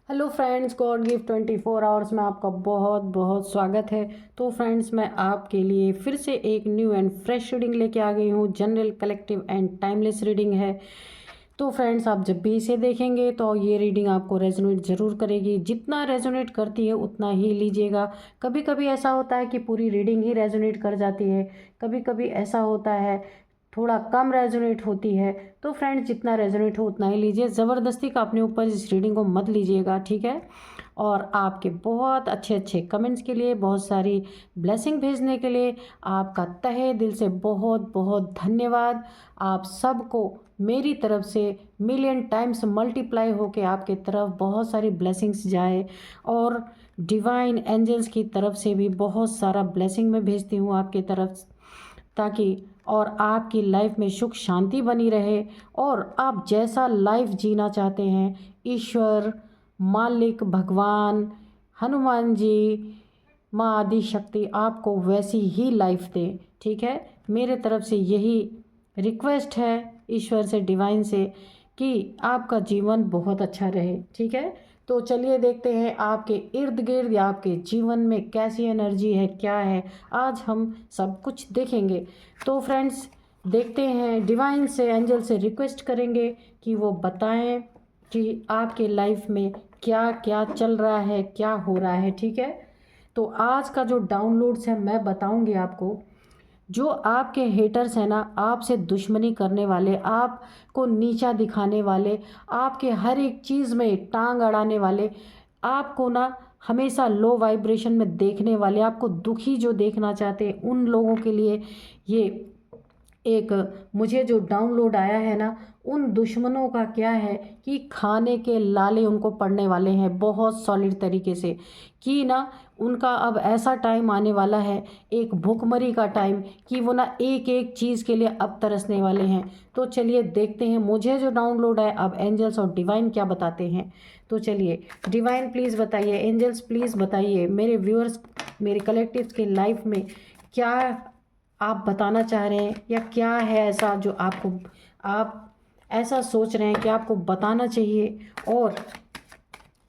Hello friends, God gift 24 hours में आपका बहुत बहुत स्वागत है। तो फ्रेंड्स, मैं आपके लिए फिर से एक न्यू एंड फ्रेश रीडिंग लेके आ गई हूँ। General, collective and timeless reading है। तो फ्रेंड्स, आप जब भी इसे देखेंगे तो ये रीडिंग आपको रेजोनेट ज़रूर करेगी। जितना रेजोनेट करती है उतना ही लीजिएगा। कभी कभी ऐसा होता है कि पूरी रीडिंग ही रेजोनेट कर जाती है, कभी कभी ऐसा होता है थोड़ा कम रेजोनेट होती है। तो फ्रेंड्स, जितना रेजोनेट हो उतना ही लीजिए। ज़बरदस्ती का अपने ऊपर इस रीडिंग को मत लीजिएगा, ठीक है। और आपके बहुत अच्छे अच्छे कमेंट्स के लिए, बहुत सारी ब्लेसिंग भेजने के लिए आपका तहे दिल से बहुत बहुत धन्यवाद। आप सबको मेरी तरफ से मिलियन टाइम्स मल्टीप्लाई होके आपके तरफ बहुत सारी ब्लेसिंग्स जाए। और डिवाइन एंजल्स की तरफ से भी बहुत सारा ब्लेसिंग मैं भेजती हूँ आपके तरफ, ताकि और आपकी लाइफ में सुख शांति बनी रहे। और आप जैसा लाइफ जीना चाहते हैं, ईश्वर, मालिक, भगवान, हनुमान जी, माँ आदि शक्ति आपको वैसी ही लाइफ दे, ठीक है। मेरे तरफ से यही रिक्वेस्ट है ईश्वर से, डिवाइन से, कि आपका जीवन बहुत अच्छा रहे, ठीक है। तो चलिए देखते हैं आपके इर्द गिर्द या आपके जीवन में कैसी एनर्जी है, क्या है। आज हम सब कुछ देखेंगे। तो फ्रेंड्स, देखते हैं। डिवाइन से, एंजल से रिक्वेस्ट करेंगे कि वो बताएं कि आपके लाइफ में क्या क्या चल रहा है, क्या हो रहा है, ठीक है। तो आज का जो डाउनलोड्स है मैं बताऊंगी आपको। जो आपके हेटर्स हैं ना, आपसे दुश्मनी करने वाले, आपको नीचा दिखाने वाले, आपके हर एक चीज़ में टांग अड़ाने वाले, आपको ना हमेशा लो वाइब्रेशन में देखने वाले, आपको दुखी जो देखना चाहते हैं, उन लोगों के लिए ये एक मुझे जो डाउनलोड आया है ना, उन दुश्मनों का क्या है कि खाने के लाले उनको पड़ने वाले हैं बहुत सॉलिड तरीके से। कि ना उनका अब ऐसा टाइम आने वाला है, एक भूखमरी का टाइम, कि वो ना एक एक चीज़ के लिए अब तरसने वाले हैं। तो चलिए देखते हैं मुझे जो डाउनलोड है अब एंजल्स और डिवाइन क्या बताते हैं। तो चलिए, डिवाइन प्लीज़ बताइए, एंजल्स प्लीज़ बताइए, मेरे व्यूअर्स, मेरे कलेक्टिव्स के लाइफ में क्या आप बताना चाह रहे हैं, या क्या है ऐसा जो आपको, आप ऐसा सोच रहे हैं कि आपको बताना चाहिए। और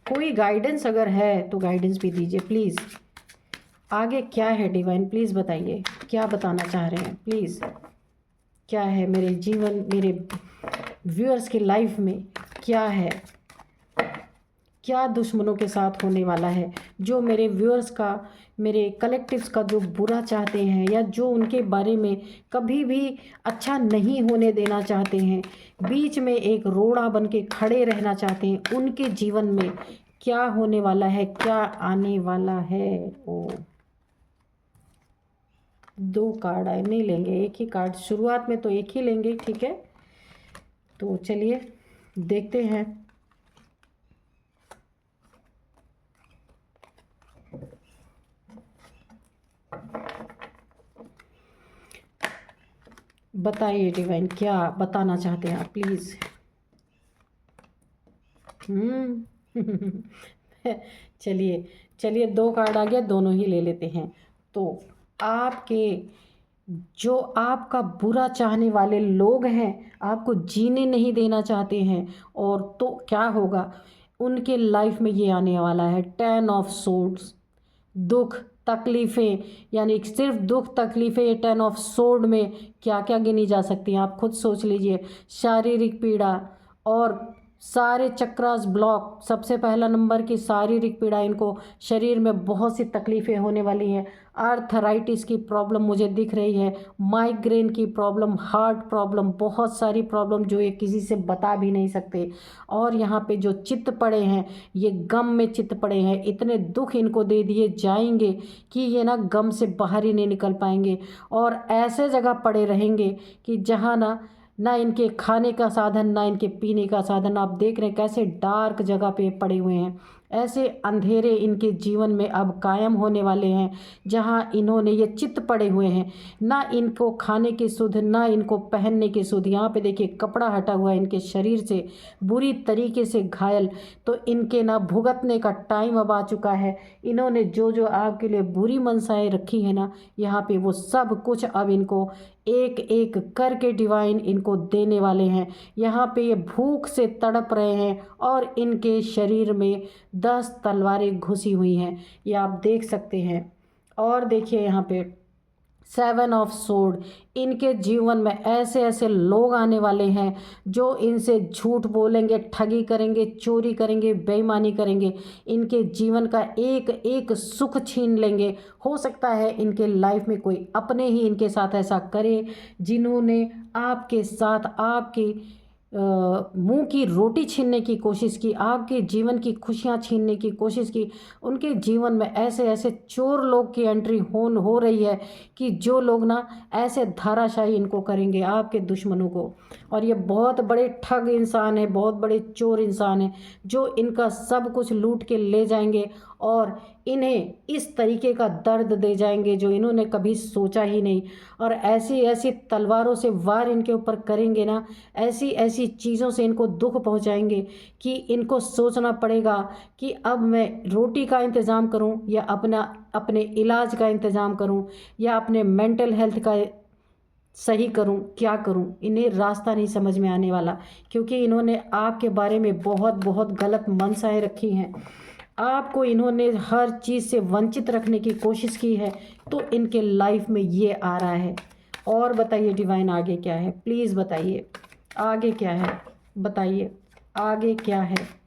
कोई गाइडेंस अगर है तो गाइडेंस भी दीजिए प्लीज़। आगे क्या है डिवाइन, प्लीज़ बताइए, क्या बताना चाह रहे हैं प्लीज़। क्या है मेरे जीवन, मेरे व्यूअर्स की लाइफ में क्या है, क्या दुश्मनों के साथ होने वाला है, जो मेरे व्यूअर्स का, मेरे कलेक्टिव्स का जो बुरा चाहते हैं, या जो उनके बारे में कभी भी अच्छा नहीं होने देना चाहते हैं, बीच में एक रोड़ा बन के खड़े रहना चाहते हैं, उनके जीवन में क्या होने वाला है, क्या आने वाला है। ओ, दो कार्ड आए, नहीं लेंगे, एक ही कार्ड शुरुआत में तो एक ही लेंगे, ठीक है। तो चलिए देखते हैं। बताइए डिवाइन, क्या बताना चाहते हैं आप प्लीज़। चलिए चलिए, दो कार्ड आ गया, दोनों ही ले लेते हैं। तो आपके जो आपका बुरा चाहने वाले लोग हैं, आपको जीने नहीं देना चाहते हैं, और तो क्या होगा उनके लाइफ में, ये आने वाला है 10 ऑफ सोर्ड्स। दुख, तकलीफ़ें, यानी सिर्फ दुख तकलीफ़ें, ये 10 ऑफ सोर्ड में क्या क्या गिनी जा सकती हैं आप खुद सोच लीजिए। शारीरिक पीड़ा, और सारे चक्रास ब्लॉक, सबसे पहला नंबर की शारीरिक पीड़ा, इनको शरीर में बहुत सी तकलीफ़ें होने वाली हैं। आर्थराइटिस की प्रॉब्लम मुझे दिख रही है, माइग्रेन की प्रॉब्लम, हार्ट प्रॉब्लम, बहुत सारी प्रॉब्लम जो ये किसी से बता भी नहीं सकते। और यहाँ पे जो चित्त पड़े हैं, ये गम में चित्त पड़े हैं, इतने दुख इनको दे दिए जाएंगे कि ये ना गम से बाहर ही नहीं निकल पाएंगे। और ऐसे जगह पड़े रहेंगे कि जहाँ ना ना इनके खाने का साधन, ना इनके पीने का साधन। आप देख रहे हैं कैसे डार्क जगह पे पड़े हुए हैं, ऐसे अंधेरे इनके जीवन में अब कायम होने वाले हैं जहां इन्होंने ये चित्त पड़े हुए हैं, ना इनको खाने की सुध, ना इनको पहनने की सुध। यहाँ पे देखिए कपड़ा हटा हुआ है इनके शरीर से, बुरी तरीके से घायल। तो इनके ना भुगतने का टाइम अब आ चुका है। इन्होंने जो जो आपके लिए बुरी मनसाएं रखी है ना, यहाँ पे वो सब कुछ अब इनको एक एक करके डिवाइन इनको देने वाले हैं। यहाँ पे ये भूख से तड़प रहे हैं और इनके शरीर में 10 तलवारें घुसी हुई हैं, ये आप देख सकते हैं। और देखिए यहाँ पे 7 ऑफ सोर्ड, इनके जीवन में ऐसे ऐसे लोग आने वाले हैं जो इनसे झूठ बोलेंगे, ठगी करेंगे, चोरी करेंगे, बेईमानी करेंगे, इनके जीवन का एक एक सुख छीन लेंगे। हो सकता है इनके लाइफ में कोई अपने ही इनके साथ ऐसा करे जिन्होंने आपके साथ आपके मुंह की रोटी छीनने की कोशिश की, आपके जीवन की खुशियां छीनने की कोशिश की। उनके जीवन में ऐसे ऐसे चोर लोग की एंट्री हो रही है कि जो लोग ना ऐसे धाराशाही इनको करेंगे आपके दुश्मनों को। और ये बहुत बड़े ठग इंसान है, बहुत बड़े चोर इंसान है जो इनका सब कुछ लूट के ले जाएंगे और इन्हें इस तरीके का दर्द दे जाएंगे जो इन्होंने कभी सोचा ही नहीं। और ऐसी ऐसी तलवारों से वार इनके ऊपर करेंगे ना, ऐसी ऐसी चीज़ों से इनको दुख पहुंचाएंगे कि इनको सोचना पड़ेगा कि अब मैं रोटी का इंतज़ाम करूं या अपने इलाज का इंतज़ाम करूं या अपने मेंटल हेल्थ का सही करूं, क्या करूं। इन्हें रास्ता नहीं समझ में आने वाला, क्योंकि इन्होंने आपके बारे में बहुत बहुत गलत मनसाएं रखी हैं। आपको इन्होंने हर चीज़ से वंचित रखने की कोशिश की है, तो इनके लाइफ में ये आ रहा है। और बताइए डिवाइन आगे क्या है, प्लीज़ बताइए आगे क्या है, बताइए आगे क्या है।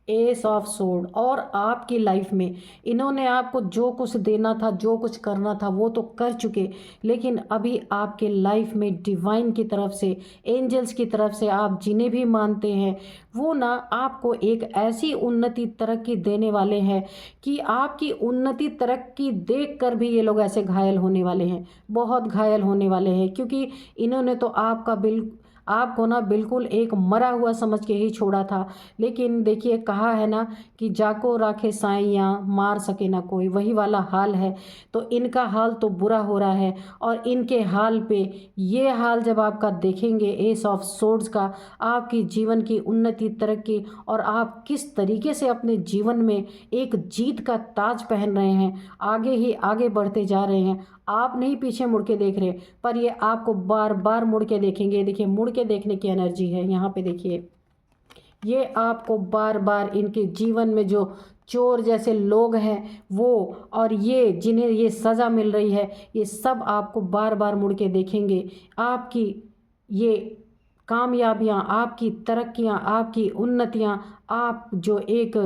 एस ऑफ सोर्ड, और आपकी लाइफ में इन्होंने आपको जो कुछ देना था, जो कुछ करना था वो तो कर चुके, लेकिन अभी आपके लाइफ में डिवाइन की तरफ से, एंजल्स की तरफ से आप जिन्हें भी मानते हैं वो ना आपको एक ऐसी उन्नति तरक्की देने वाले हैं कि आपकी उन्नति तरक्की देख कर भी ये लोग ऐसे घायल होने वाले हैं, बहुत घायल होने वाले हैं। क्योंकि इन्होंने तो आपको ना बिल्कुल एक मरा हुआ समझ के ही छोड़ा था। लेकिन देखिए कहा है ना कि जाको राखे साइयाँ मार सके ना कोई, वही वाला हाल है। तो इनका हाल तो बुरा हो रहा है और इनके हाल पे ये हाल जब आपका देखेंगे एस ऑफ सोर्ड्स का, आपकी जीवन की उन्नति तरक्की और आप किस तरीके से अपने जीवन में एक जीत का ताज पहन रहे हैं, आगे ही आगे बढ़ते जा रहे हैं। आप नहीं पीछे मुड़ के देख रहे, पर ये आपको बार बार मुड़ के देखेंगे। देखिए मुड़ के देखने की एनर्जी है यहाँ पे, देखिए ये आपको बार बार इनके जीवन में जो चोर जैसे लोग हैं वो, और ये जिन्हें ये सज़ा मिल रही है, ये सब आपको बार बार मुड़ के देखेंगे। आपकी ये कामयाबियाँ, आपकी तरक्कियाँ, आपकी उन्नतियाँ, आप जो एक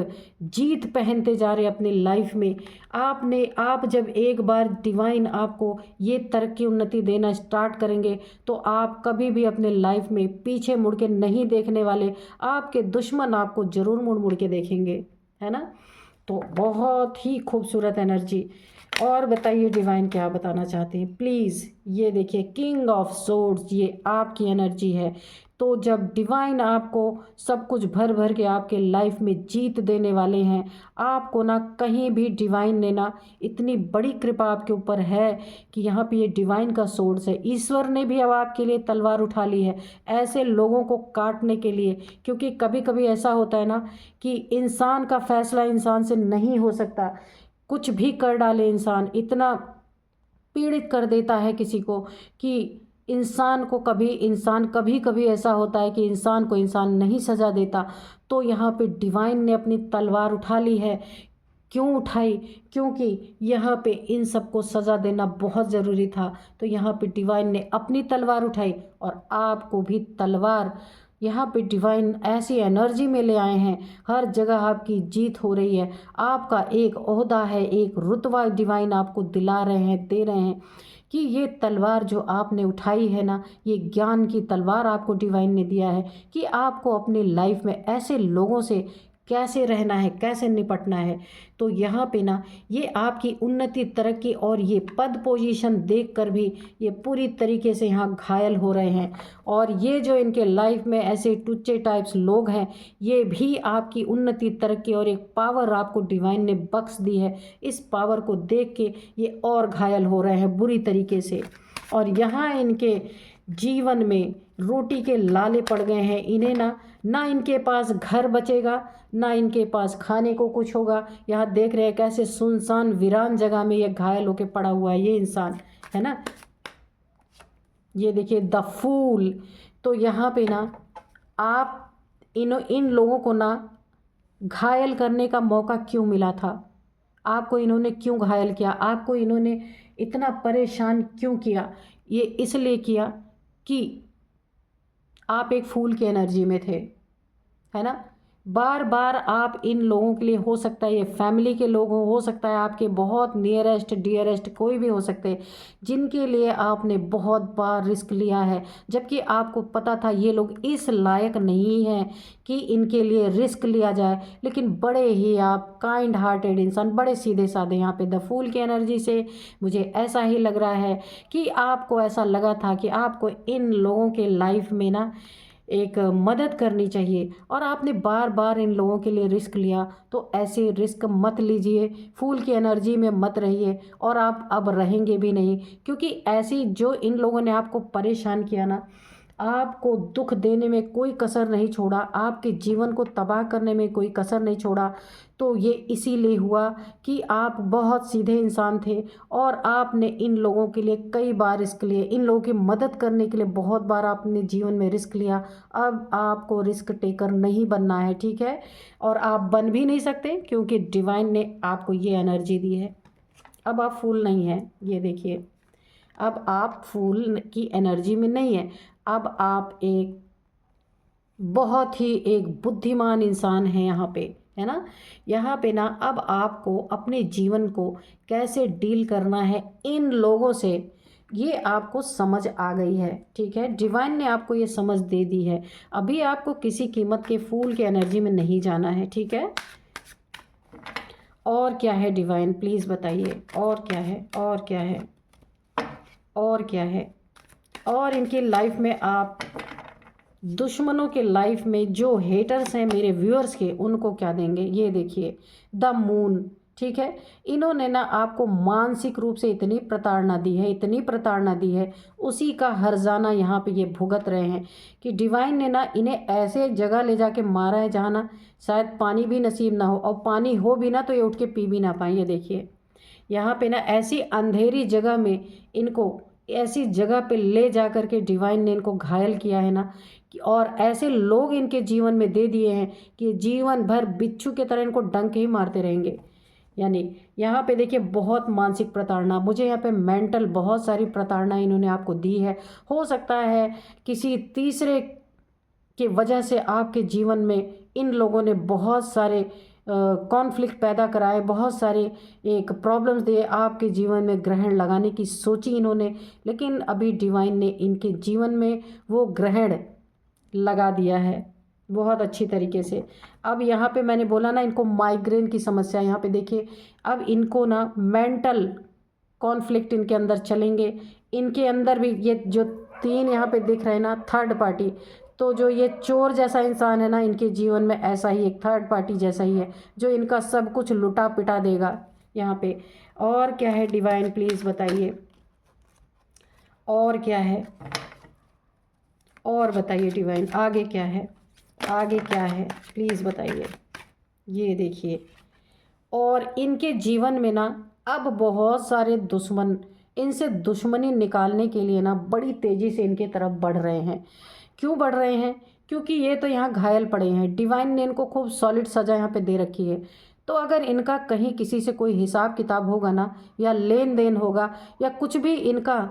जीत पहनते जा रहे हैं अपनी लाइफ में, आप जब एक बार डिवाइन आपको ये तरक्की उन्नति देना स्टार्ट करेंगे तो आप कभी भी अपने लाइफ में पीछे मुड़ के नहीं देखने वाले। आपके दुश्मन आपको ज़रूर मुड़ मुड़ के देखेंगे, है ना। तो बहुत ही खूबसूरत एनर्जी। और बताइए डिवाइन क्या बताना चाहते हैं प्लीज़। ये देखिए किंग ऑफ सोर्ड्स, ये आपकी एनर्जी है। तो जब डिवाइन आपको सब कुछ भर भर के आपके लाइफ में जीत देने वाले हैं, आपको ना कहीं भी डिवाइन ने ना इतनी बड़ी कृपा आपके ऊपर है कि यहाँ पे ये डिवाइन का सोर्स है। ईश्वर ने भी अब आपके लिए तलवार उठा ली है ऐसे लोगों को काटने के लिए। क्योंकि कभी कभी ऐसा होता है ना कि इंसान का फैसला इंसान से नहीं हो सकता, कुछ भी कर डाले इंसान, इतना पीड़ित कर देता है किसी को कि इंसान कभी कभी ऐसा होता है कि इंसान को इंसान नहीं सज़ा देता। तो यहाँ पे डिवाइन ने अपनी तलवार उठा ली है। क्यों उठाई? क्योंकि यहाँ पे इन सबको सज़ा देना बहुत ज़रूरी था। तो यहाँ पे डिवाइन ने अपनी तलवार उठाई और आपको भी तलवार यहाँ पे डिवाइन ऐसी एनर्जी में ले आए हैं। हर जगह आपकी जीत हो रही है। आपका एक ओहदा है, एक रुतबा डिवाइन आपको दिला रहे हैं, दे रहे हैं कि ये तलवार जो आपने उठाई है ना, ये ज्ञान की तलवार आपको डिवाइन ने दिया है कि आपको अपनी लाइफ में ऐसे लोगों से कैसे रहना है, कैसे निपटना है। तो यहाँ पे ना ये आपकी उन्नति, तरक्की और ये पद पोजीशन देखकर भी ये पूरी तरीके से यहाँ घायल हो रहे हैं। और ये जो इनके लाइफ में ऐसे टुच्चे टाइप्स लोग हैं, ये भी आपकी उन्नति, तरक्की और एक पावर आपको डिवाइन ने बख्श दी है, इस पावर को देख के ये और घायल हो रहे हैं बुरी तरीके से। और यहाँ इनके जीवन में रोटी के लाले पड़ गए हैं। इन्हें ना इनके पास घर बचेगा, ना इनके पास खाने को कुछ होगा। यहाँ देख रहे हैं कैसे सुनसान वीरान जगह में ये घायल होके पड़ा हुआ है ये इंसान, है ना। ये देखिए द फूल। तो यहाँ पे ना आप इन लोगों को ना घायल करने का मौका क्यों मिला था, आपको इन्होंने क्यों घायल किया, आपको इन्होंने इतना परेशान क्यों किया। ये इसलिए किया कि आप एक फूल की एनर्जी में थे, है ना। बार बार आप इन लोगों के लिए, हो सकता है ये फैमिली के लोग हो सकता है आपके बहुत नियरेस्ट डियरेस्ट कोई भी हो सकते हैं, जिनके लिए आपने बहुत बार रिस्क लिया है, जबकि आपको पता था ये लोग इस लायक नहीं हैं कि इनके लिए रिस्क लिया जाए। लेकिन बड़े ही आप काइंड हार्टेड इंसान, बड़े सीधे साधे, यहाँ पे द फूल की एनर्जी से मुझे ऐसा ही लग रहा है कि आपको ऐसा लगा था कि आपको इन लोगों के लाइफ में ना एक मदद करनी चाहिए, और आपने बार बार इन लोगों के लिए रिस्क लिया। तो ऐसे रिस्क मत लीजिए, फूल की एनर्जी में मत रहिए, और आप अब रहेंगे भी नहीं। क्योंकि ऐसी जो इन लोगों ने आपको परेशान किया ना, आपको दुख देने में कोई कसर नहीं छोड़ा, आपके जीवन को तबाह करने में कोई कसर नहीं छोड़ा। तो ये इसीलिए हुआ कि आप बहुत सीधे इंसान थे, और आपने इन लोगों के लिए कई बार रिस्क लिए, इन लोगों की मदद करने के लिए बहुत बार आपने जीवन में रिस्क लिया। अब आपको रिस्क टेकर नहीं बनना है, ठीक है। और आप बन भी नहीं सकते, क्योंकि डिवाइन ने आपको ये एनर्जी दी है। अब आप फूल नहीं हैं, ये देखिए, अब आप फूल की एनर्जी में नहीं है। अब आप एक बहुत ही एक बुद्धिमान इंसान हैं यहाँ पे, है ना। यहाँ पे ना अब आपको अपने जीवन को कैसे डील करना है इन लोगों से, ये आपको समझ आ गई है, ठीक है। डिवाइन ने आपको ये समझ दे दी है। अभी आपको किसी कीमत के फूल के एनर्जी में नहीं जाना है, ठीक है। और क्या है डिवाइन, प्लीज़ बताइए, और क्या है, और क्या है, और क्या है। और इनकी लाइफ में आप दुश्मनों के लाइफ में जो हेटर्स हैं मेरे व्यूअर्स के, उनको क्या देंगे। ये देखिए द मून, ठीक है। इन्होंने ना आपको मानसिक रूप से इतनी प्रताड़ना दी है, इतनी प्रताड़ना दी है, उसी का हर्जाना यहाँ पे ये भुगत रहे हैं कि डिवाइन ने ना इन्हें ऐसे जगह ले जाके मारा है जहाँ ना शायद पानी भी नसीब ना हो, और पानी हो भी ना तो ये उठ के पी भी ना पाए। ये देखिए यहाँ पे ना ऐसी अंधेरी जगह में इनको, ऐसी जगह पे ले जा कर के डिवाइन ने इनको घायल किया है ना, और ऐसे लोग इनके जीवन में दे दिए हैं कि जीवन भर बिच्छू की तरह इनको डंक ही मारते रहेंगे। यानी यहाँ पे देखिए बहुत मानसिक प्रताड़ना, मुझे यहाँ पे मेंटल बहुत सारी प्रताड़ना इन्होंने आपको दी है। हो सकता है किसी तीसरे की वजह से आपके जीवन में इन लोगों ने बहुत सारे कॉन्फ्लिक्ट पैदा कराए, बहुत सारे एक प्रॉब्लम्स दिए, आपके जीवन में ग्रहण लगाने की सोची इन्होंने, लेकिन अभी डिवाइन ने इनके जीवन में वो ग्रहण लगा दिया है बहुत अच्छी तरीके से। अब यहाँ पे मैंने बोला ना इनको माइग्रेन की समस्या, यहाँ पे देखिए अब इनको ना मेंटल कॉन्फ्लिक्ट इनके अंदर चलेंगे। इनके अंदर भी ये जो तीन यहाँ पे दिख रहे हैं ना थर्ड पार्टी, तो जो ये चोर जैसा इंसान है ना इनके जीवन में, ऐसा ही एक थर्ड पार्टी जैसा ही है जो इनका सब कुछ लुटा पिटा देगा यहाँ पे। और क्या है डिवाइन, प्लीज़ बताइए, और क्या है, और बताइए डिवाइन, आगे क्या है, आगे क्या है, प्लीज़ बताइए। ये देखिए, और इनके जीवन में ना अब बहुत सारे दुश्मन इनसे दुश्मनी निकालने के लिए ना बड़ी तेज़ी से इनके तरफ बढ़ रहे हैं। क्यों बढ़ रहे हैं, क्योंकि ये तो यहाँ घायल पड़े हैं, डिवाइन ने इनको खूब सॉलिड सज़ा यहाँ पे दे रखी है। तो अगर इनका कहीं किसी से कोई हिसाब किताब होगा ना, या लेन देन होगा, या कुछ भी इनका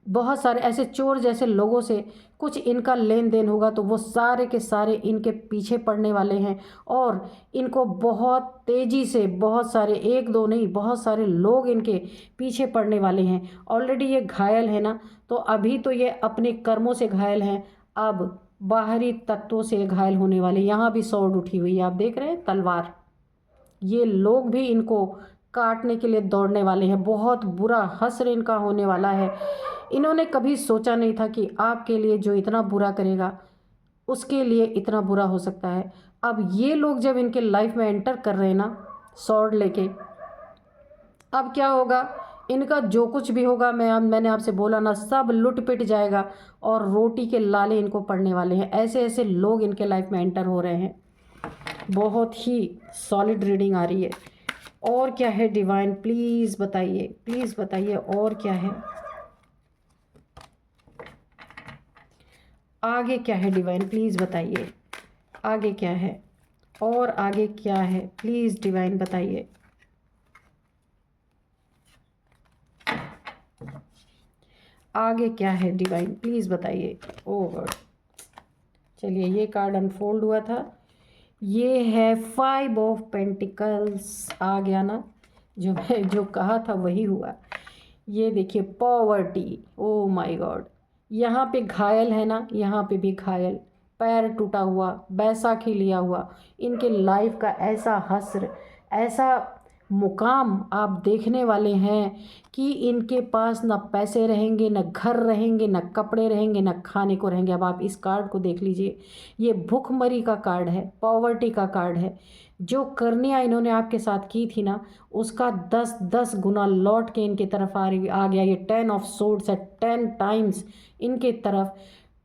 बहुत सारे ऐसे चोर जैसे लोगों से कुछ इनका लेन देन होगा, तो वो सारे के सारे इनके पीछे पड़ने वाले हैं, और इनको बहुत तेज़ी से बहुत सारे, एक दो नहीं बहुत सारे लोग इनके पीछे पड़ने वाले हैं। ऑलरेडी ये घायल है ना, तो अभी तो ये अपने कर्मों से घायल हैं, अब बाहरी तत्वों से घायल होने वाले। यहाँ भी स्वॉर्ड उठी हुई है, आप देख रहे हैं, तलवार। ये लोग भी इनको काटने के लिए दौड़ने वाले हैं। बहुत बुरा हश्र इनका होने वाला है। इन्होंने कभी सोचा नहीं था कि आपके लिए जो इतना बुरा करेगा उसके लिए इतना बुरा हो सकता है। अब ये लोग जब इनके लाइफ में एंटर कर रहे हैं ना स्वॉर्ड लेके, अब क्या होगा, इनका जो कुछ भी होगा, मैंने आपसे बोला ना, सब लुट पिट जाएगा और रोटी के लाले इनको पड़ने वाले हैं। ऐसे ऐसे लोग इनके लाइफ में एंटर हो रहे हैं। बहुत ही सॉलिड रीडिंग आ रही है। और क्या है डिवाइन, प्लीज़ बताइए, प्लीज़ बताइए और क्या है, आगे क्या है डिवाइन, प्लीज़ बताइए आगे क्या है, और आगे क्या है, प्लीज़ डिवाइन बताइए। आगे क्या है डिवाइन, प्लीज़ बताइए। ओह गॉड, चलिए ये कार्ड अनफोल्ड हुआ था। ये है 5 ऑफ पेंटिकल्स। आ गया ना, जो मैं जो कहा था वही हुआ। ये देखिए पॉवर्टी, ओ माय गॉड, यहाँ पे घायल है ना, यहाँ पे भी घायल, पैर टूटा हुआ, बैसाखी लिया हुआ। इनके लाइफ का ऐसा हस्र, ऐसा मुकाम आप देखने वाले हैं कि इनके पास ना पैसे रहेंगे, ना घर रहेंगे, ना कपड़े रहेंगे, ना खाने को रहेंगे। अब आप इस कार्ड को देख लीजिए, ये भुखमरी का कार्ड है, पॉवर्टी का कार्ड है। जो करनियाँ इन्होंने आपके साथ की थी ना, उसका 10-10 गुना लौट के इनके तरफ आ गया। ये 10 ऑफ सोर्ड्स है, 10 टाइम्स इनके तरफ।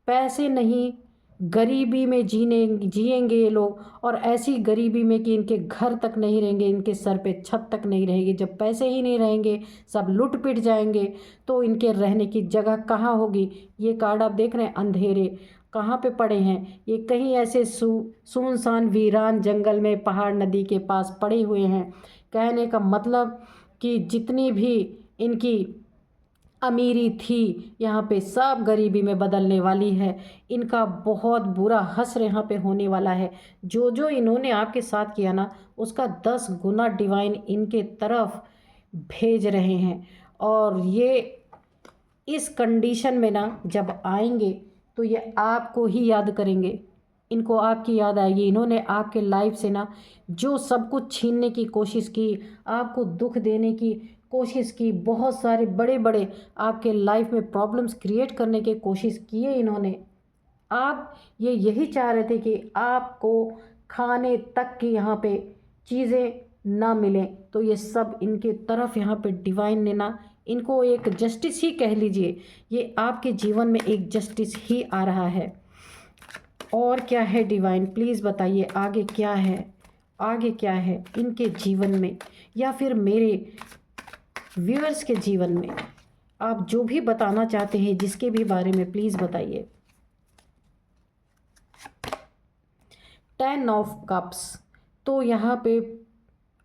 पैसे नहीं, गरीबी में जिएंगे ये लोग, और ऐसी गरीबी में कि इनके घर तक नहीं रहेंगे, इनके सर पे छत तक नहीं रहेगी। जब पैसे ही नहीं रहेंगे, सब लुट पिट जाएंगे, तो इनके रहने की जगह कहाँ होगी। ये कार्ड आप देख रहे हैं, अंधेरे कहाँ पे पड़े हैं, ये कहीं ऐसे सुनसान वीरान जंगल में, पहाड़ नदी के पास पड़े हुए हैं। कहने का मतलब कि जितनी भी इनकी अमीरी थी, यहाँ पे सब गरीबी में बदलने वाली है। इनका बहुत बुरा हश्र यहाँ पे होने वाला है। जो जो इन्होंने आपके साथ किया ना, उसका 10 गुना डिवाइन इनके तरफ भेज रहे हैं। और ये इस कंडीशन में ना जब आएंगे तो ये आपको ही याद करेंगे, इनको आपकी याद आएगी। इन्होंने आपके लाइफ से ना जो सब कुछ छीनने की कोशिश की, आपको दुख देने की कोशिश की, बहुत सारे बड़े बड़े आपके लाइफ में प्रॉब्लम्स क्रिएट करने की कोशिश किए इन्होंने। आप ये यही चाह रहे थे कि आपको खाने तक की यहाँ पे चीज़ें ना मिलें, तो ये सब इनके तरफ यहाँ पे डिवाइन ने ना, इनको एक जस्टिस ही कह लीजिए, ये आपके जीवन में एक जस्टिस ही आ रहा है। और क्या है डिवाइन, प्लीज़ बताइए आगे क्या है, आगे क्या है इनके जीवन में, या फिर मेरे व्यूअर्स के जीवन में। आप जो भी बताना चाहते हैं, जिसके भी बारे में, प्लीज़ बताइए। 10 ऑफ कप्स, तो यहाँ पे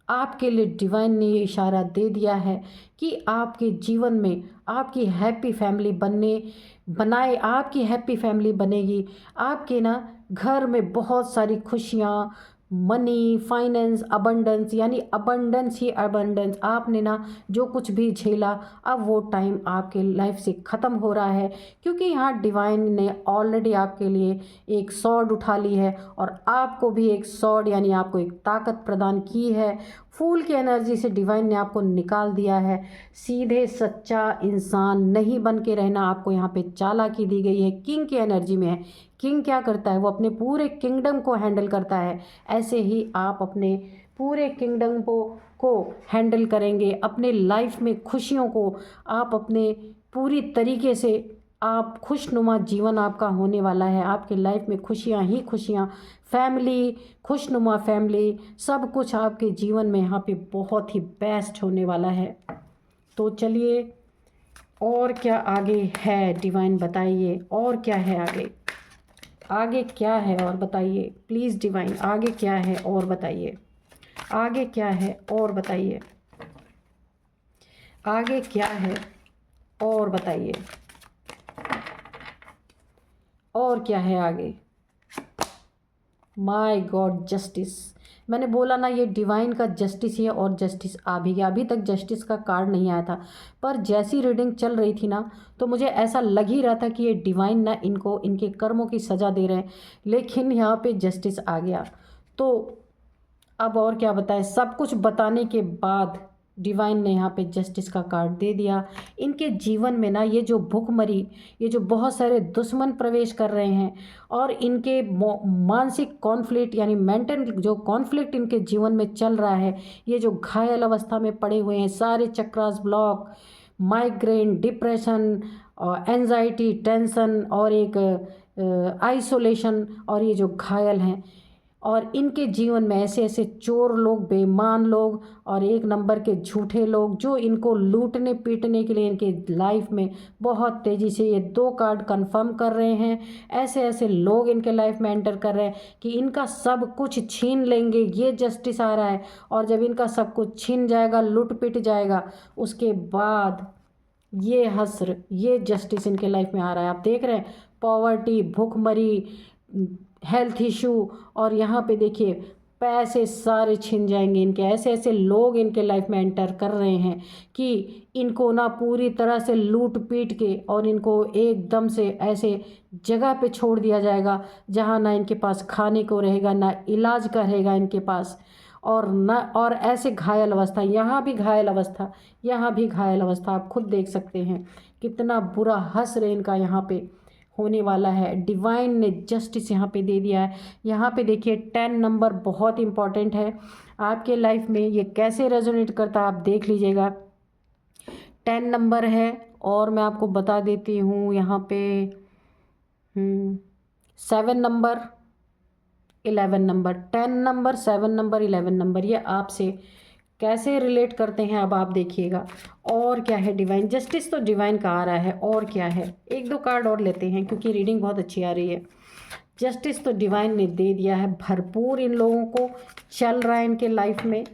आपके लिए डिवाइन ने ये इशारा दे दिया है कि आपके जीवन में आपकी हैप्पी फैमिली बनाए, आपकी हैप्पी फैमिली बनेगी। आपके ना घर में बहुत सारी खुशियाँ, मनी, फाइनेंस, अबंडेंस, यानी अबंडेंस ही अबंडेंस। आपने ना जो कुछ भी झेला, अब वो टाइम आपके लाइफ से ख़त्म हो रहा है, क्योंकि यहाँ डिवाइन ने ऑलरेडी आपके लिए एक सॉर्ड उठा ली है, और आपको भी एक सॉर्ड यानी आपको एक ताकत प्रदान की है। फूल की एनर्जी से डिवाइन ने आपको निकाल दिया है। सीधे सच्चा इंसान नहीं बन के रहना, आपको यहाँ पे चालाकी दी गई है। किंग की एनर्जी में है। किंग क्या करता है, वो अपने पूरे किंगडम को हैंडल करता है। ऐसे ही आप अपने पूरे किंगडम को हैंडल करेंगे। अपने लाइफ में खुशियों को आप अपने पूरी तरीके से, आप खुशनुमा जीवन आपका होने वाला है। आपके लाइफ में खुशियाँ ही खुशियाँ, फैमिली, खुशनुमा फैमिली, सब कुछ आपके जीवन में यहाँ पे बहुत ही बेस्ट होने वाला है। तो चलिए और क्या आगे है डिवाइन बताइए, और क्या है आगे, आगे क्या है और बताइए प्लीज़ डिवाइन, आगे क्या है और बताइए, आगे क्या है और बताइए, आगे क्या है और बताइए, और क्या है आगे। माय गॉड, जस्टिस, मैंने बोला ना ये डिवाइन का जस्टिस ही है और जस्टिस आ भी गया। अभी तक जस्टिस का कार्ड नहीं आया था, पर जैसी रीडिंग चल रही थी ना तो मुझे ऐसा लग ही रहा था कि ये डिवाइन ना इनको इनके कर्मों की सज़ा दे रहे हैं, लेकिन यहाँ पे जस्टिस आ गया। तो अब और क्या बताएं, सब कुछ बताने के बाद डिवाइन ने यहाँ पे जस्टिस का कार्ड दे दिया। इनके जीवन में ना ये जो भूखमरी, ये जो बहुत सारे दुश्मन प्रवेश कर रहे हैं और इनके मानसिक कॉन्फ्लिक्ट यानी मेंटल जो कॉन्फ्लिक्ट इनके जीवन में चल रहा है, ये जो घायल अवस्था में पड़े हुए हैं, सारे चक्रास ब्लॉक, माइग्रेन, डिप्रेशन और एंजाइटी, टेंशन और एक आइसोलेशन, और ये जो घायल हैं और इनके जीवन में ऐसे ऐसे चोर लोग, बेईमान लोग और एक नंबर के झूठे लोग जो इनको लूटने पीटने के लिए इनके लाइफ में बहुत तेज़ी से ये 2 कार्ड कंफर्म कर रहे हैं। ऐसे ऐसे लोग इनके लाइफ में एंटर कर रहे हैं कि इनका सब कुछ छीन लेंगे, ये जस्टिस आ रहा है। और जब इनका सब कुछ छीन जाएगा, लूट पिट जाएगा, उसके बाद ये हस्र, ये जस्टिस इनके लाइफ में आ रहा है। आप देख रहे हैं पॉवर्टी, भूखमरी, हेल्थ इशू, और यहाँ पे देखिए पैसे सारे छिन जाएंगे इनके। ऐसे ऐसे लोग इनके लाइफ में एंटर कर रहे हैं कि इनको ना पूरी तरह से लूट पीट के और इनको एकदम से ऐसे जगह पे छोड़ दिया जाएगा जहाँ ना इनके पास खाने को रहेगा, ना इलाज का रहेगा इनके पास, और ना और ऐसे घायल अवस्था, यहाँ भी घायल अवस्था, यहाँ भी घायल अवस्था। आप खुद देख सकते हैं कितना बुरा हश्र इनका यहाँ पे होने वाला है। डिवाइन ने जस्टिस यहाँ पे दे दिया है। यहाँ पे देखिए 10 नंबर बहुत इंपॉर्टेंट है आपके लाइफ में। ये कैसे रेजोनेट करता है आप देख लीजिएगा। 10 नंबर है और मैं आपको बता देती हूँ यहाँ पे 7 number, 11 number, 10 number, 7 number, 11 number, ये आपसे कैसे रिलेट करते हैं अब आप देखिएगा। और क्या है, डिवाइन जस्टिस तो डिवाइन का आ रहा है, और क्या है, 1-2 कार्ड और लेते हैं क्योंकि रीडिंग बहुत अच्छी आ रही है। जस्टिस तो डिवाइन ने दे दिया है, भरपूर इन लोगों को चल रहा है इनके लाइफ में,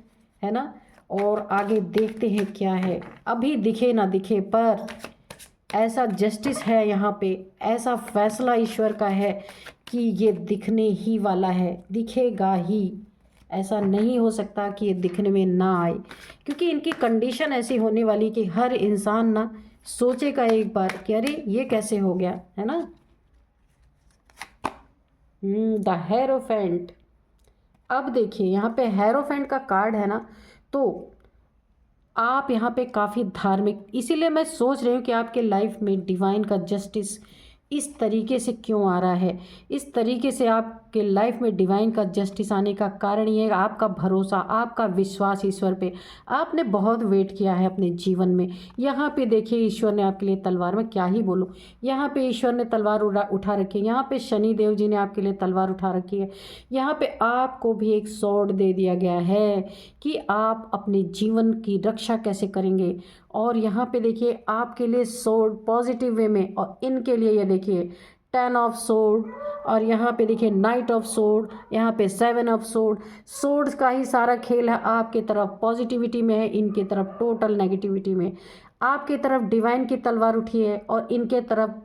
है ना। और आगे देखते हैं क्या है। अभी दिखे ना दिखे पर ऐसा जस्टिस है यहाँ पे, ऐसा फैसला ईश्वर का है कि ये दिखने ही वाला है, दिखेगा ही। ऐसा नहीं हो सकता कि ये दिखने में ना आए, क्योंकि इनकी कंडीशन ऐसी होने वाली कि हर इंसान ना सोचेगा एक बार कि अरे ये कैसे हो गया, है ना। The hierophant. अब देखिए यहाँ पे हेरोफेंट का कार्ड है ना, तो आप यहाँ पे काफ़ी धार्मिक, इसीलिए मैं सोच रही हूँ कि आपके लाइफ में डिवाइन का जस्टिस इस तरीके से क्यों आ रहा है। इस तरीके से आपके लाइफ में डिवाइन का जस्टिस आने का कारण ये है आपका भरोसा, आपका विश्वास ईश्वर पे। आपने बहुत वेट किया है अपने जीवन में। यहाँ पे देखिए ईश्वर ने आपके लिए तलवार, में क्या ही बोलूँ, यहाँ पे ईश्वर ने तलवार उठा रखी है। यहाँ पे शनि देव जी ने आपके लिए तलवार उठा रखी है। यहाँ पे आपको भी एक स्वॉर्ड दे दिया गया है कि आप अपने जीवन की रक्षा कैसे करेंगे। और यहाँ पे देखिए आपके लिए सोर्ड पॉजिटिव वे में, और इनके लिए ये देखिए 10 ऑफ सोर्ड, और यहाँ पे देखिए नाइट ऑफ सोर्ड, यहाँ पे 7 ऑफ सोर्ड। सोर्ड्स का ही सारा खेल है, आपके तरफ पॉजिटिविटी में है, इनके तरफ टोटल नेगेटिविटी में। आपके तरफ डिवाइन की तलवार उठी है और इनके तरफ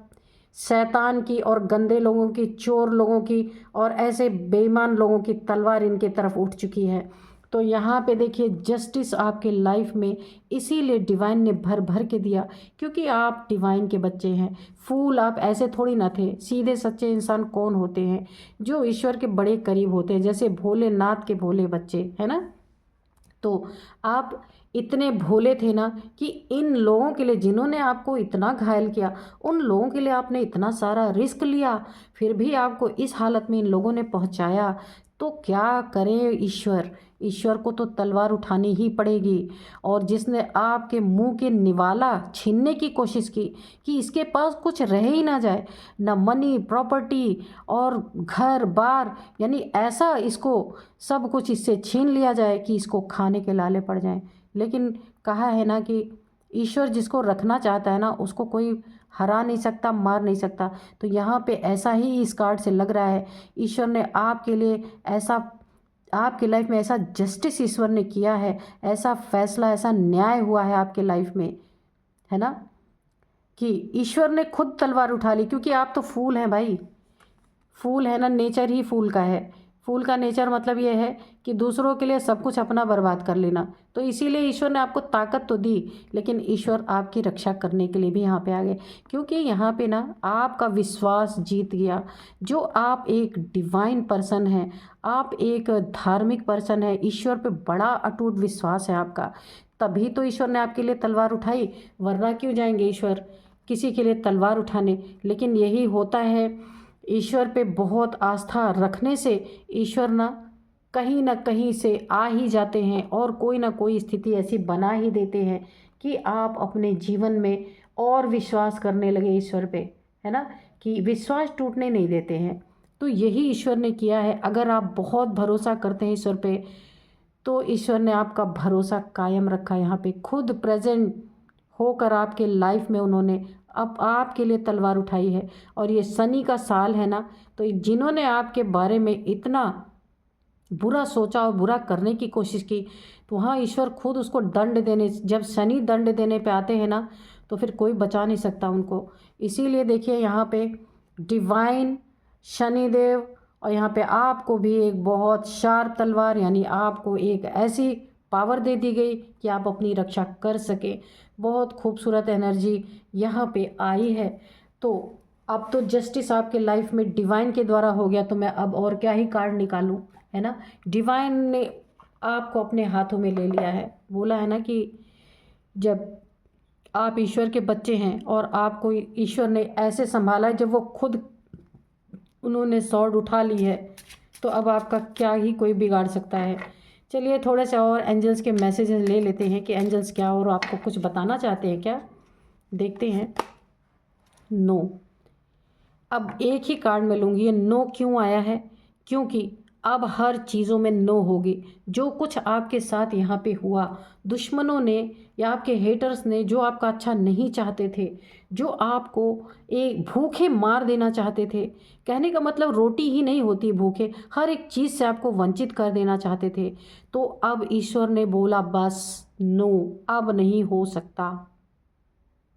शैतान की और गंदे लोगों की, चोर लोगों की और ऐसे बेईमान लोगों की तलवार इनके तरफ उठ चुकी है। तो यहाँ पे देखिए जस्टिस आपके लाइफ में इसीलिए डिवाइन ने भर भर के दिया, क्योंकि आप डिवाइन के बच्चे हैं। फूल आप ऐसे थोड़ी ना थे। सीधे सच्चे इंसान कौन होते हैं? जो ईश्वर के बड़े करीब होते हैं, जैसे भोलेनाथ के भोले बच्चे, है ना। तो आप इतने भोले थे ना कि इन लोगों के लिए, जिन्होंने आपको इतना घायल किया, उन लोगों के लिए आपने इतना सारा रिस्क लिया, फिर भी आपको इस हालत में इन लोगों ने पहुंचाया। तो क्या करें ईश्वर, ईश्वर को तो तलवार उठानी ही पड़ेगी। और जिसने आपके मुंह के निवाला छीनने की कोशिश की कि इसके पास कुछ रह ही ना जाए, ना मनी, प्रॉपर्टी और घर बार, यानी ऐसा इसको सब कुछ इससे छीन लिया जाए कि इसको खाने के लाले पड़ जाएं। लेकिन कहा है ना कि ईश्वर जिसको रखना चाहता है ना, उसको कोई हरा नहीं सकता, मार नहीं सकता। तो यहाँ पे ऐसा ही इस कार्ड से लग रहा है, ईश्वर ने आपके लिए ऐसा, आपकी लाइफ में ऐसा जस्टिस ईश्वर ने किया है, ऐसा फैसला, ऐसा न्याय हुआ है आपके लाइफ में, है ना, कि ईश्वर ने खुद तलवार उठा ली। क्योंकि आप तो फूल हैं भाई, फूल है ना, नेचर ही फूल का है। फूल का नेचर मतलब ये है कि दूसरों के लिए सब कुछ अपना बर्बाद कर लेना। तो इसीलिए ईश्वर ने आपको ताकत तो दी, लेकिन ईश्वर आपकी रक्षा करने के लिए भी यहाँ पे आ गए, क्योंकि यहाँ पे ना आपका विश्वास जीत गया। जो आप एक डिवाइन पर्सन हैं, आप एक धार्मिक पर्सन है, ईश्वर पे बड़ा अटूट विश्वास है आपका, तभी तो ईश्वर ने आपके लिए तलवार उठाई। वरना क्यों जाएंगे ईश्वर किसी के लिए तलवार उठाने। लेकिन यही होता है, ईश्वर पे बहुत आस्था रखने से ईश्वर ना कहीं से आ ही जाते हैं और कोई ना कोई स्थिति ऐसी बना ही देते हैं कि आप अपने जीवन में और विश्वास करने लगे ईश्वर पे, है ना, कि विश्वास टूटने नहीं देते हैं। तो यही ईश्वर ने किया है। अगर आप बहुत भरोसा करते हैं ईश्वर पे, तो ईश्वर ने आपका भरोसा कायम रखा। यहाँ पे खुद प्रेजेंट होकर आपके लाइफ में उन्होंने अब आपके लिए तलवार उठाई है। और ये शनि का साल है ना, तो जिन्होंने आपके बारे में इतना बुरा सोचा और बुरा करने की कोशिश की, तो वहाँ ईश्वर खुद उसको दंड देने, जब शनि दंड देने पे आते हैं ना, तो फिर कोई बचा नहीं सकता उनको। इसीलिए देखिए यहाँ पे डिवाइन शनिदेव, और यहाँ पे आपको भी एक बहुत शार्प तलवार, यानी आपको एक ऐसी पावर दे दी गई कि आप अपनी रक्षा कर सके। बहुत खूबसूरत एनर्जी यहाँ पे आई है। तो अब तो जस्टिस आपके लाइफ में डिवाइन के द्वारा हो गया, तो मैं अब और क्या ही कार्ड निकालूं, है ना। डिवाइन ने आपको अपने हाथों में ले लिया है। बोला है ना कि जब आप ईश्वर के बच्चे हैं और आपको ईश्वर ने ऐसे संभाला है, जब वो खुद उन्होंने स्वॉर्ड उठा ली है, तो अब आपका क्या ही कोई बिगाड़ सकता है। चलिए थोड़े से और एंजल्स के मैसेजेस ले लेते हैं कि एंजल्स क्या और आपको कुछ बताना चाहते हैं क्या, देखते हैं। नो, अब एक ही कार्ड में लूँगी। ये नो क्यों आया है, क्योंकि अब हर चीज़ों में नो होगी। जो कुछ आपके साथ यहाँ पे हुआ, दुश्मनों ने या आपके हेटर्स ने जो आपका अच्छा नहीं चाहते थे, जो आपको एक भूखे मार देना चाहते थे, कहने का मतलब रोटी ही नहीं होती भूखे, हर एक चीज़ से आपको वंचित कर देना चाहते थे, तो अब ईश्वर ने बोला बस नो, अब नहीं हो सकता।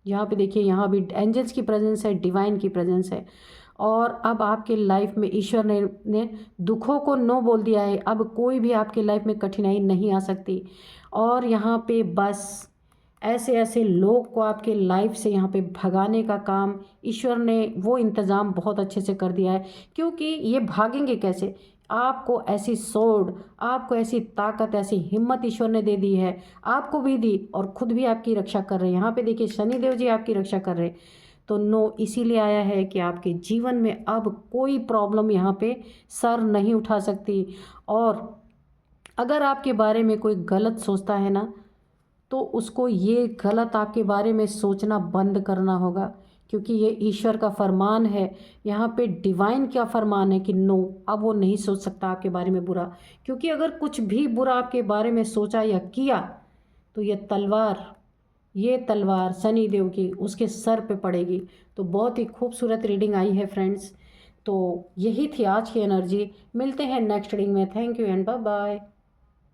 यहाँ पे देखिए, यहाँ भी एंजल्स की प्रेजेंस है, डिवाइन की प्रेजेंस है। और अब आपके लाइफ में ईश्वर ने दुखों को नो बोल दिया है। अब कोई भी आपके लाइफ में कठिनाई नहीं आ सकती। और यहाँ पे बस ऐसे ऐसे लोग को आपके लाइफ से यहाँ पे भगाने का काम ईश्वर ने वो इंतज़ाम बहुत अच्छे से कर दिया है। क्योंकि ये भागेंगे कैसे, आपको ऐसी सोड, आपको ऐसी ताकत, ऐसी हिम्मत ईश्वर ने दे दी है, आपको भी दी, और खुद भी आपकी रक्षा कर रहे हैं। यहाँ पे देखिए शनिदेव जी आपकी रक्षा कर रहे हैं। तो नो इसीलिए आया है कि आपके जीवन में अब कोई प्रॉब्लम यहाँ पे सर नहीं उठा सकती। और अगर आपके बारे में कोई गलत सोचता है ना, तो उसको ये गलत आपके बारे में सोचना बंद करना होगा, क्योंकि ये ईश्वर का फरमान है। यहाँ पे डिवाइन का फरमान है कि नो, अब वो नहीं सोच सकता आपके बारे में बुरा। क्योंकि अगर कुछ भी बुरा आपके बारे में सोचा या किया, तो ये तलवार शनि देव की उसके सर पे पड़ेगी। तो बहुत ही खूबसूरत रीडिंग आई है फ्रेंड्स। तो यही थी आज की एनर्जी। मिलते हैं नेक्स्ट रीडिंग में। Thank you and bye bye.